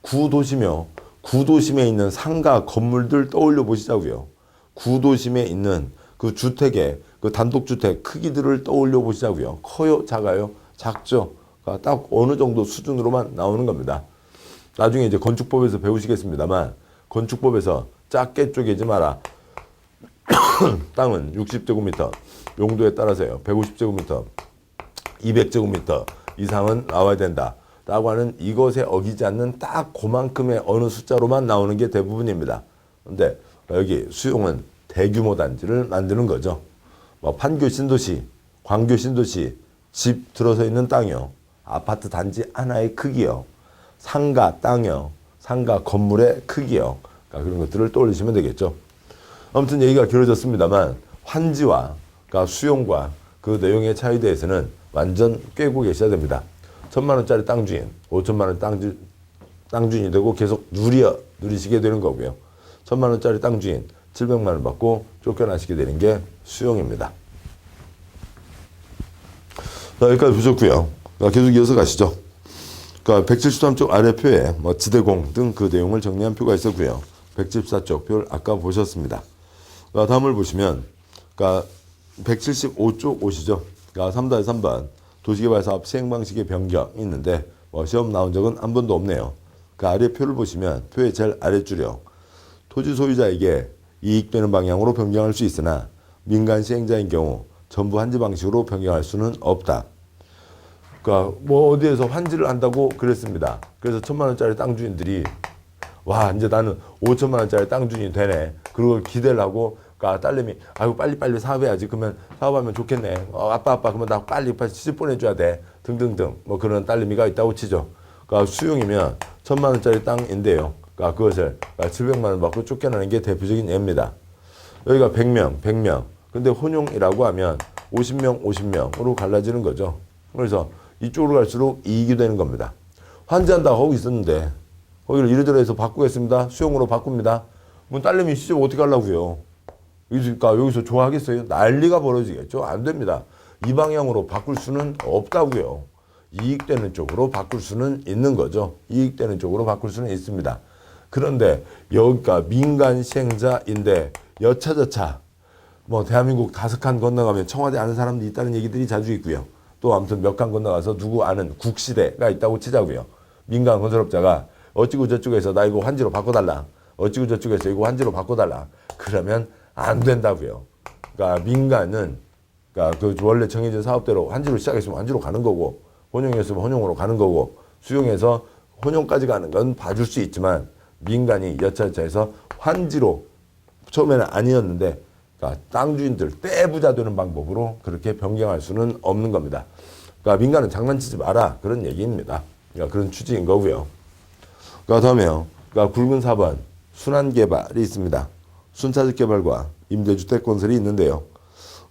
구도심에 있는 상가 건물들 떠올려 보시자고요. 구도심에 있는 그 주택의 그 단독주택 크기들을 떠올려 보시자고요. 커요? 작아요? 작죠? 그러니까 딱 어느 정도 수준으로만 나오는 겁니다. 나중에 이제 건축법에서 배우시겠습니다만 건축법에서 작게 쪼개지 마라. 땅은 60제곱미터, 용도에 따라서요. 150제곱미터, 200제곱미터 이상은 나와야 된다. 라고 하는 이것에 어기지 않는 딱 그만큼의 어느 숫자로만 나오는 게 대부분입니다. 근데 여기 수용은 대규모 단지를 만드는 거죠. 판교 신도시, 광교 신도시 집 들어서 있는 땅이요. 아파트 단지 하나의 크기요. 상가 땅이요. 상가 건물의 크기요. 그러니까 그런 것들을 떠올리시면 되겠죠. 아무튼 얘기가 길어졌습니다만 환지와 그러니까 수용과 그 내용의 차이에 대해서는 완전 꿰고 계셔야 됩니다. 1,000만 원짜리 땅 주인, 5천만 원 땅 주인이 되고 계속 누리시게 되는 거고요. 1,000만 원짜리 땅 주인 700만 원 받고 쫓겨나시게 되는 게 수용입니다. 자, 여기까지 보셨고요. 계속 이어서 가시죠. 그러니까 173쪽 아래 표에 뭐 지대공 등 그 내용을 정리한 표가 있었고요. 174쪽 표를 아까 보셨습니다. 그러니까 다음을 보시면 그러니까 175쪽 오시죠. 그러니까 3-3번 도시개발 사업 시행 방식의 변경이 있는데 뭐 시험 나온 적은 한 번도 없네요. 그 아래 표를 보시면 표의 제일 아래줄이요. 토지 소유자에게 이익되는 방향으로 변경할 수 있으나 민간 시행자인 경우 전부 환지 방식으로 변경할 수는 없다. 그러니까 뭐 어디에서 환지를 한다고 그랬습니다. 그래서 1,000만 원짜리 땅 주인들이 와 이제 나는 5천만 원짜리 땅 주인이 되네. 그리고 기대를 하고 그러니까 딸내미 아이고 빨리 사업해야지. 그러면 사업하면 좋겠네. 아빠 그러면 나 빨리 시집 보내줘야 돼. 등등등 뭐 그런 딸내미가 있다고 치죠. 그러니까 수용이면 1,000만 원짜리 땅인데요. 그러니까 그것을 700만 원 받고 쫓겨나는 게 대표적인 예입니다. 여기가 100명. 근데 혼용이라고 하면 50명으로 갈라지는 거죠. 그래서 이쪽으로 갈수록 이익이 되는 겁니다. 환지한다고 하고 있었는데 거기를 이래저래 해서 바꾸겠습니다. 수용으로 바꿉니다. 뭐 딸내미 시집 어떻게 하려고요? 그러니까 여기서 좋아하겠어요? 난리가 벌어지겠죠. 안 됩니다. 이 방향으로 바꿀 수는 없다고요. 이익되는 쪽으로 바꿀 수는 있는 거죠. 이익되는 쪽으로 바꿀 수는 있습니다. 그런데 여기가 민간 시행자인데 여차저차 뭐 대한민국 5칸 건너가면 청와대 아는 사람도 있다는 얘기들이 자주 있고요. 또 아무튼 몇 칸 건너가서 누구 아는 국시대가 있다고 치자고요. 민간 건설업자가 어찌고 저찌고해서 나 이거 환지로 바꿔달라. 어찌고 저찌고해서 이거 환지로 바꿔달라. 그러면 안 된다고요. 그러니까 민간은 그러니까 그 원래 정해진 사업대로 환지로 시작했으면 환지로 가는 거고 혼용했으면 혼용으로 가는 거고 수용해서 혼용까지 가는 건 봐줄 수 있지만 민간이 여차저차해서 환지로 처음에는 아니었는데 그러니까 땅 주인들 떼부자 되는 방법으로 그렇게 변경할 수는 없는 겁니다. 그러니까 민간은 장난치지 마라 그런 얘기입니다. 그러니까 그런 취지인 거고요. 그러니까 다음에요. 그러니까 굵은 4번 순환개발이 있습니다. 순차적 개발과 임대주택 건설이 있는데요.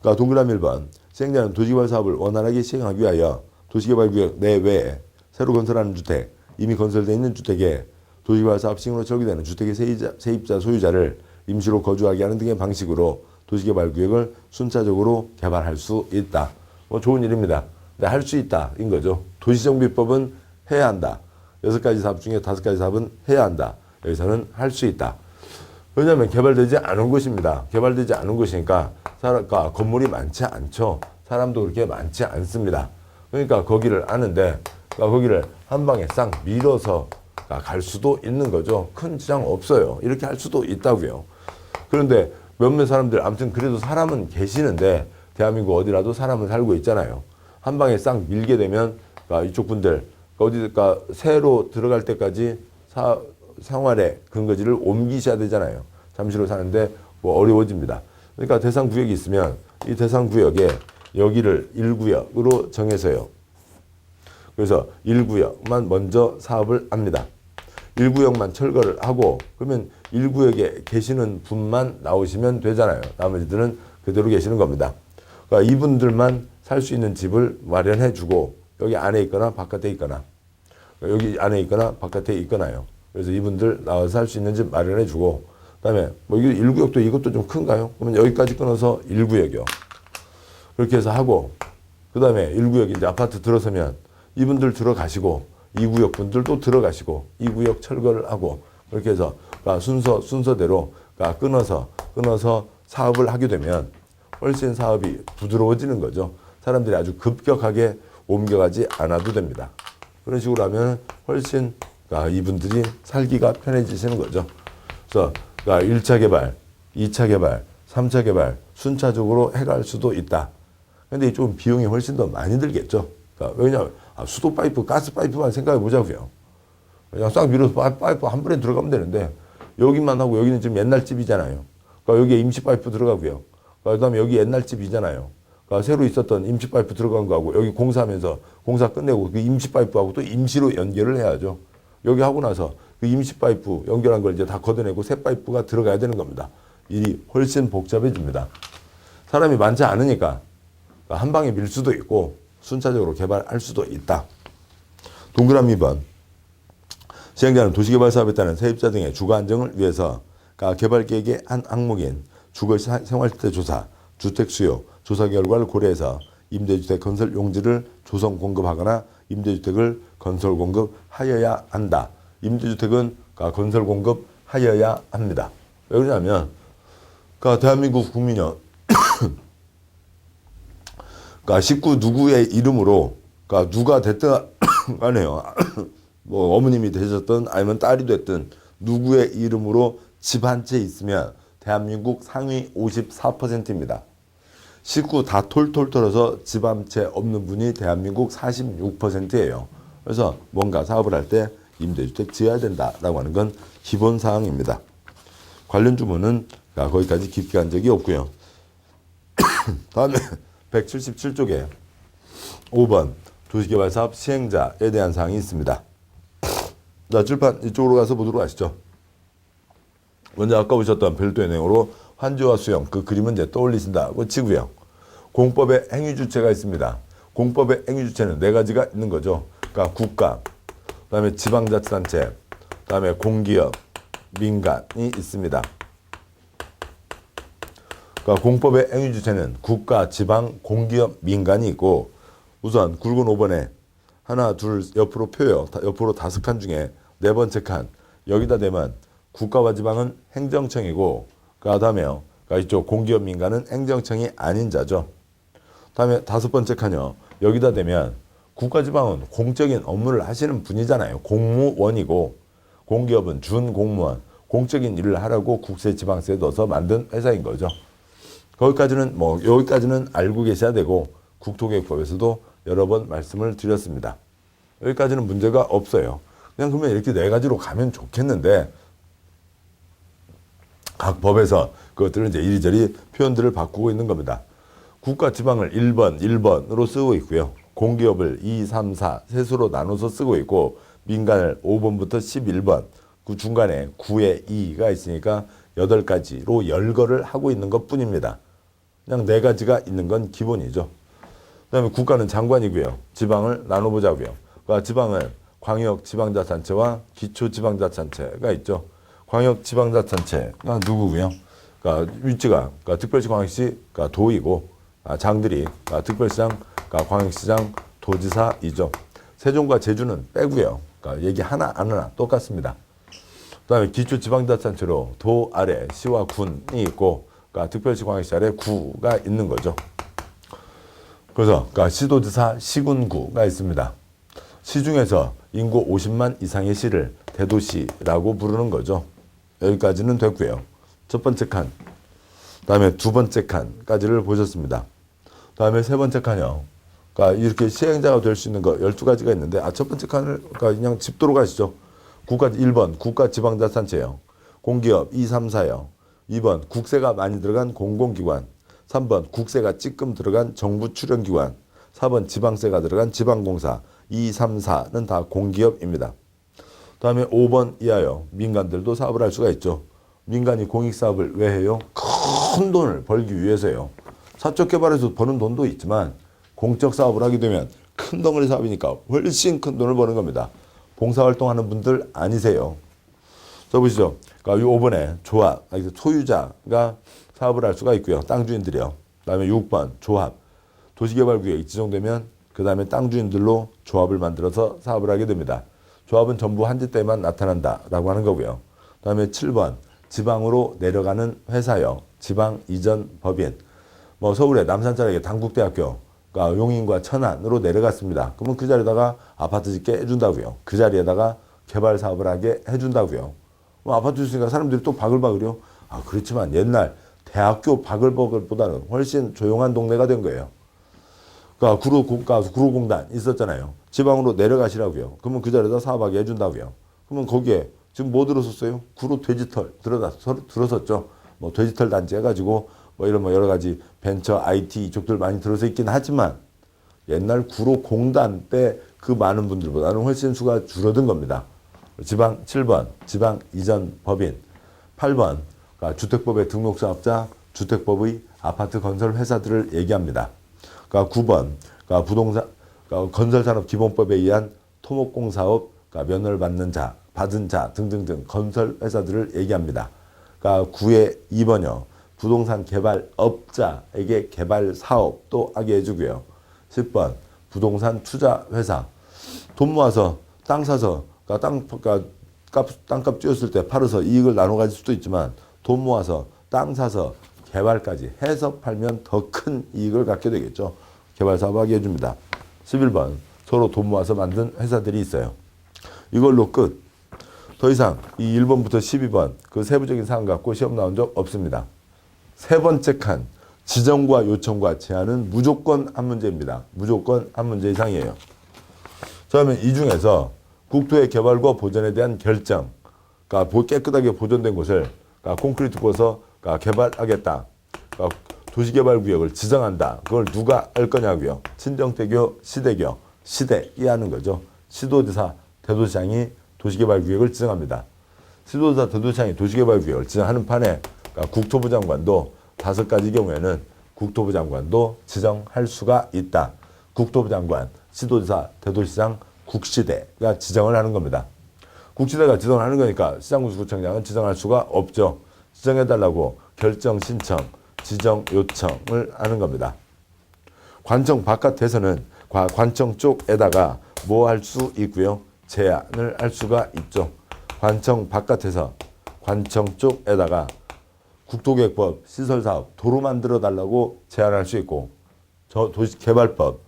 그러니까 동그라미 1번 시행자는 도시개발 사업을 원활하게 시행하기 위하여 도시개발구역 내외에 새로 건설하는 주택, 이미 건설되어 있는 주택에 도시개발 사업 시행으로 설계되는 주택의 세입자 소유자를 임시로 거주하게 하는 등의 방식으로 도시개발구역을 순차적으로 개발할 수 있다. 뭐 좋은 일입니다. 근데 할 수 있다인 거죠. 도시정비법은 해야 한다. 6가지 사업 중에 5가지 사업은 해야 한다. 여기서는 할 수 있다. 왜냐하면 개발되지 않은 곳입니다. 개발되지 않은 곳이니까 그러니까 건물이 많지 않죠. 사람도 그렇게 많지 않습니다. 그러니까 거기를 아는데 그러니까 거기를 한 방에 싹 밀어서 갈 수도 있는 거죠. 큰 지장 없어요. 이렇게 할 수도 있다고요. 그런데 몇몇 사람들 아무튼 그래도 사람은 계시는데 대한민국 어디라도 사람은 살고 있잖아요. 한 방에 싹 밀게 되면 그러니까 이쪽 분들 어디가 새로 들어갈 때까지 생활의 근거지를 옮기셔야 되잖아요. 잠시로 사는데 뭐 어려워집니다. 그러니까 대상 구역이 있으면 이 대상 구역에 여기를 1구역으로 정해서요. 그래서 1구역만 먼저 사업을 합니다. 1구역만 철거를 하고 그러면 1구역에 계시는 분만 나오시면 되잖아요. 나머지들은 그대로 계시는 겁니다. 그러니까 이분들만 살 수 있는 집을 마련해 주고 여기 안에 있거나 바깥에 있거나 여기 안에 있거나 바깥에 있거나요. 그래서 이분들 나와서 살 수 있는 집 마련해 주고 그다음에 뭐 이거 1구역도 이것도 좀 큰가요? 그러면 여기까지 끊어서 1구역이요. 그렇게 해서 하고 그다음에 1구역 이제 아파트 들어서면 이분들 들어가시고 2구역 분들도 들어가시고 2구역 철거를 하고 그렇게 해서 순서대로 끊어서 사업을 하게 되면 훨씬 사업이 부드러워지는 거죠. 사람들이 아주 급격하게 옮겨가지 않아도 됩니다. 그런 식으로 하면 훨씬 이분들이 살기가 편해지시는 거죠. 그래서 1차 개발, 2차 개발, 3차 개발 순차적으로 해갈 수도 있다. 근데 좀 비용이 훨씬 더 많이 들겠죠. 왜냐하면 수도 파이프, 가스 파이프만 생각해 보자고요. 그냥 싹 밀어서 파이프 한 번에 들어가면 되는데 여기만 하고 여기는 지금 옛날 집이잖아요. 그러니까 여기에 임시 파이프 들어가고요. 그다음에 여기 옛날 집이잖아요. 그러니까 새로 있었던 임시 파이프 들어간 거하고 여기 공사하면서 공사 끝내고 그 임시 파이프하고 또 임시로 연결을 해야죠. 여기 하고 나서 그 임시 파이프 연결한 걸 이제 다 걷어내고 새 파이프가 들어가야 되는 겁니다. 일이 훨씬 복잡해집니다. 사람이 많지 않으니까 한 방에 밀 수도 있고 순차적으로 개발할 수도 있다. 동그라미 2번. 시행자는 도시개발 사업에 따른 세입자 등의 주거 안정을 위해서 개발 계획의 한 항목인 주거 생활시대 조사, 주택 수요, 조사 결과를 고려해서 임대주택 건설 용지를 조성 공급하거나 임대주택을 건설 공급하여야 한다. 임대주택은 건설 공급하여야 합니다. 왜 그러냐면 대한민국 국민이요. 식구 누구의 이름으로 누가 됐든 간에요. 뭐 어머님이 되셨든 아니면 딸이 됐든 누구의 이름으로 집 한 채 있으면 대한민국 상위 54%입니다. 식구 다 톨톨 털어서 집 한 채 없는 분이 대한민국 46%예요. 그래서 뭔가 사업을 할 때 임대주택 지어야 된다라고 하는 건 기본 사항입니다. 관련 주문은 거기까지 깊게 간 적이 없고요. 다음에 177쪽에 5번 도시개발사업 시행자에 대한 사항이 있습니다. 자, 칠판 이쪽으로 가서 보도록 하시죠. 먼저 아까 보셨던 별도의 내용으로 환지와 수용 그 그림은 이제 떠올리신다고 치고요. 공법에 행위주체가 있습니다. 공법의 행위주체는 네 가지가 있는 거죠. 그러니까 국가, 그다음에 지방자치단체, 그다음에 공기업, 민간이 있습니다. 그러니까 공법의 행위주체는 국가, 지방, 공기업, 민간이 있고 우선 굵은 5번에 하나, 둘 옆으로 표요. 옆으로 5칸 중에 네 번째 칸 여기다 대면 국가와 지방은 행정청이고 그다음에요. 그러니까 이쪽 공기업, 민간은 행정청이 아닌 자죠. 다음에 5번째 칸이요. 여기다 대면 국가, 지방은 공적인 업무를 하시는 분이잖아요. 공무원이고 공기업은 준공무원, 공적인 일을 하라고 국세, 지방세에 넣어서 만든 회사인 거죠. 여기까지는 알고 계셔야 되고 국토개혁법에서도 여러 번 말씀을 드렸습니다. 여기까지는 문제가 없어요. 그냥 그러면 이렇게 네 가지로 가면 좋겠는데 각 법에서 그것들을 이제 이리저리 표현들을 바꾸고 있는 겁니다. 국가, 지방을 1번으로 쓰고 있고요. 공기업을 2, 3, 4 세수로 나눠서 쓰고 있고 민간을 5번부터 11번 그 중간에 9에 2가 있으니까 8가지로 열거를 하고 있는 것 뿐입니다. 그냥 네 가지가 있는 건 기본이죠. 그 다음에 국가는 장관이고요. 지방을 나눠보자고요. 그러니까 지방은 광역지방자치단체와 기초지방자치단체가 있죠. 광역지방자치단체가 누구고요? 그러니까 위치가 특별시, 광역시, 도이고 장들이 특별시장, 광역시장, 도지사이죠. 세종과 제주는 빼고요. 그러니까 얘기 하나 안 하나 똑같습니다. 그다음에 기초지방자치단체로 도 아래 시와 군이 있고, 그러니까 특별시, 광역시 아래 구가 있는 거죠. 그래서 시도지사, 시군구가 있습니다. 시 중에서 인구 50만 이상의 시를 대도시라고 부르는 거죠. 여기까지는 됐고요. 첫 번째 칸, 다음에 두 번째 칸까지를 보셨습니다. 다음에 세 번째 칸이요. 그러니까 이렇게 시행자가 될 수 있는 거 12가지가 있는데 첫 번째 칸을 그냥 짚도록 가시죠. 1번 국가지방자치단체요. 공기업 2, 3, 4요. 2번 국세가 많이 들어간 공공기관. 3번 국세가 찌끔 들어간 정부 출연기관. 4번 지방세가 들어간 지방공사. 2, 3, 4는 다 공기업입니다. 다음에 5번 이하요. 민간들도 사업을 할 수가 있죠. 민간이 공익사업을 왜 해요? 큰 돈을 벌기 위해서요. 사적 개발에서 버는 돈도 있지만 공적 사업을 하게 되면 큰 덩어리 사업이니까 훨씬 큰 돈을 버는 겁니다. 봉사활동하는 분들 아니세요. 자 보시죠. 그러니까 이 5번에 조합, 소유자가 사업을 할 수가 있고요. 땅 주인들이요. 그다음에 6번 조합, 도시개발구역이 지정되면 그 다음에 땅 주인들로 조합을 만들어서 사업을 하게 됩니다. 조합은 전부 한지 때만 나타난다라고 하는 거고요. 그다음에 7번 지방으로 내려가는 회사요. 지방 이전 법인. 뭐 서울의 남산자락의 단국대학교, 그러니까 용인과 천안으로 내려갔습니다. 그러면 그 자리에다가 아파트 짓게 해준다고요. 그 자리에다가 개발 사업을 하게 해준다고요. 뭐 아파트 짓으니까 사람들이 또 바글바글요. 그렇지만 옛날 대학교 바글바글보다는 훨씬 조용한 동네가 된 거예요. 그러니까 구로공단 있었잖아요. 지방으로 내려가시라고요. 그러면 그 자리에다 사업하게 해준다고요. 그러면 거기에 지금 뭐 들어섰어요? 구로 돼지털 들어섰죠. 뭐 돼지털 단지 해가지고 뭐 이런 여러 가지 벤처, IT 이쪽들 많이 들어서 있긴 하지만 옛날 구로 공단 때 그 많은 분들보다는 훨씬 수가 줄어든 겁니다. 지방 7번 지방 이전 법인, 8번 그러니까 주택법의 등록사업자, 주택법의 아파트 건설 회사들을 얘기합니다. 그러니까 9번 그러니까 부동산 건설산업기본법에 의한 토목공사업 면허를 받은 자 등등등 건설 회사들을 얘기합니다. 그러니까 9의 2번이요. 부동산 개발업자에게 개발 사업도 하게 해주고요. 10번 부동산 투자 회사. 돈 모아서 땅 사서 땅값 뛰었을 때 팔아서 이익을 나눠 가질 수도 있지만 돈 모아서 땅 사서 개발까지 해서 팔면 더 큰 이익을 갖게 되겠죠. 개발 사업하게 해줍니다. 11번 서로 돈 모아서 만든 회사들이 있어요. 이걸로 끝. 더 이상 이 1번부터 12번 그 세부적인 사항 갖고 시험 나온 적 없습니다. 세 번째 칸 지정과 요청과 제안은 무조건 한 문제입니다. 무조건 한 문제 이상이에요. 그러면 이 중에서 국토의 개발과 보존에 대한 결정, 그러니까 깨끗하게 보존된 곳을 콘크리트 부어서 개발하겠다. 도시개발구역을 지정한다. 그걸 누가 할 거냐고요. 친정대교, 시대교, 시대이 하는 거죠. 시도지사, 대도시장이 도시개발구역을 지정합니다. 시도지사, 대도시장이 도시개발구역을 지정하는 판에 국토부 장관도 5가지 경우에는 국토부 장관도 지정할 수가 있다. 국토부 장관, 시도지사, 대도시장, 국시대가 지정을 하는 겁니다. 국시대가 지정을 하는 거니까 시장군수구청장은 지정할 수가 없죠. 지정해달라고 결정 신청, 지정 요청을 하는 겁니다. 관청 바깥에서는 관청 쪽에다가 뭐 할 수 있고요. 제안을 할 수가 있죠. 관청 바깥에서 관청 쪽에다가 국토계획법, 시설사업, 도로 만들어 달라고 제안할 수 있고 도시개발법,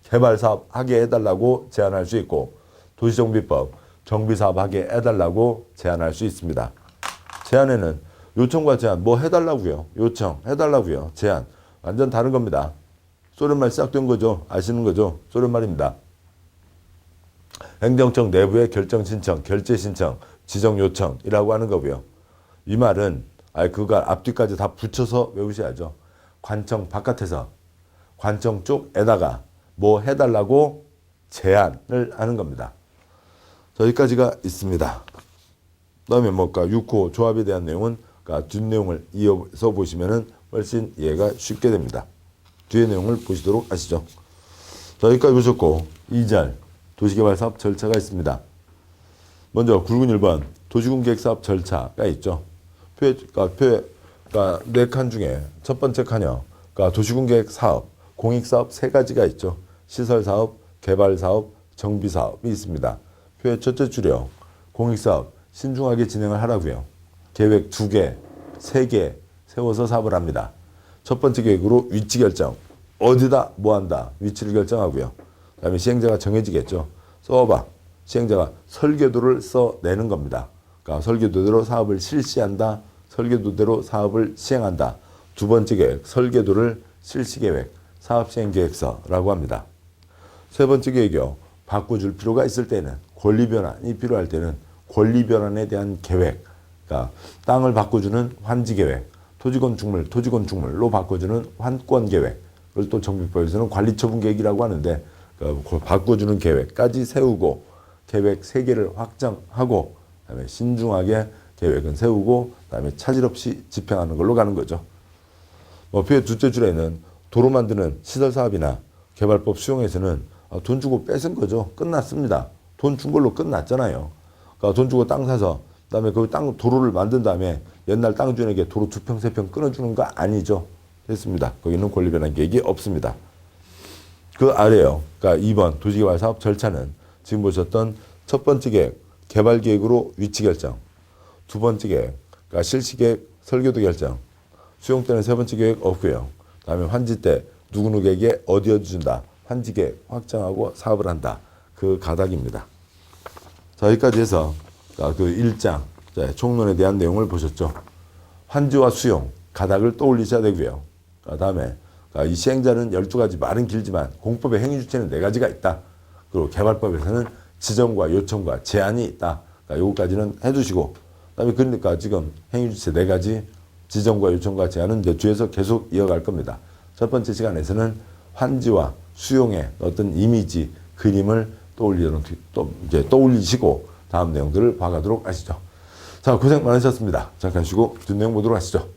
개발사업 하게 해달라고 제안할 수 있고 도시정비법, 정비사업 하게 해달라고 제안할 수 있습니다. 제안에는 요청과 제안 뭐 해달라고요. 요청 해달라고요. 제안 완전 다른 겁니다. 소련말 시작된 거죠. 아시는 거죠. 소련말입니다. 행정청 내부의 결정 신청, 결재 신청, 지정 요청이라고 하는 거고요. 이 말은 그거 앞뒤까지 다 붙여서 외우셔야죠. 관청 바깥에서 관청 쪽에다가 뭐 해달라고 제안을 하는 겁니다. 여기까지가 있습니다. 그다음에 6호 조합에 대한 내용은 뒷내용을 이어서 보시면은 훨씬 이해가 쉽게 됩니다. 뒤에 내용을 보시도록 하시죠. 여기까지 보셨고 2절 도시개발사업 절차가 있습니다. 먼저 굵은 1번 도시군계획사업 절차가 있죠. 네 칸 중에 첫 번째 칸이요. 도시군계획사업, 공익사업 3가지가 있죠. 시설사업, 개발사업, 정비사업이 있습니다. 표의 첫째 줄이요. 공익사업 신중하게 진행을 하라고요. 계획 2개, 3개 세워서 사업을 합니다. 첫 번째 계획으로 위치 결정. 어디다 뭐 한다. 위치를 결정하고요. 그 다음에 시행자가 정해지겠죠. 써봐. 시행자가 설계도를 써내는 겁니다. 그러니까 설계도대로 사업을 실시한다. 설계도대로 사업을 시행한다. 두 번째 계획, 설계도를 실시계획, 사업시행계획서라고 합니다. 세 번째 계획이요. 바꿔줄 필요가 있을 때는 권리변환이 필요할 때는 권리변환에 대한 계획, 그러니까 땅을 바꿔주는 환지계획, 토지건축물로 바꿔주는 환권계획, 그걸 또 정비법에서는 관리처분계획이라고 하는데 바꿔주는 계획까지 세우고 계획 3개를 확정하고 그다음에 신중하게 계획은 세우고 그다음에 차질 없이 집행하는 걸로 가는 거죠. 표의 둘째 줄에는 도로 만드는 시설사업이나 개발법 수용에서는 돈 주고 뺏은 거죠. 끝났습니다. 돈 준 걸로 끝났잖아요. 그러니까 돈 주고 땅 사서 그다음에 그 땅 도로를 만든 다음에 옛날 땅 주인에게 도로 2평, 3평 끊어주는 거 아니죠. 됐습니다. 거기는 권리변환 계획이 없습니다. 그 아래요. 그러니까 2번 도시개발사업 절차는 지금 보셨던 첫 번째 계획, 개발계획으로 위치 결정. 두 번째 계획, 그러니까 실시계획, 설계도 결정. 수용 때는 세 번째 계획 없고요. 그다음에 환지 때 누구누구에게 어디 준다. 환지 계획 확정하고 사업을 한다. 그 가닥입니다. 자, 여기까지 해서 그 1장 총론에 대한 내용을 보셨죠. 환지와 수용, 가닥을 떠올리셔야 되고요. 그다음에 이 시행자는 12가지, 말은 길지만 공법의 행위주체는 4가지가 있다. 그리고 개발법에서는 지정과 요청과 제안이 있다. 요거까지는 해두시고 그다음에 그러니까 지금 행위주체 4가지, 지정과 요청과 제안은 이제 뒤에서 계속 이어갈 겁니다. 첫 번째 시간에서는 환지와 수용의 어떤 이미지, 그림을 떠올리시고 다음 내용들을 봐가도록 하시죠. 자, 고생 많으셨습니다. 잠깐 쉬고 뒷내용 보도록 하시죠.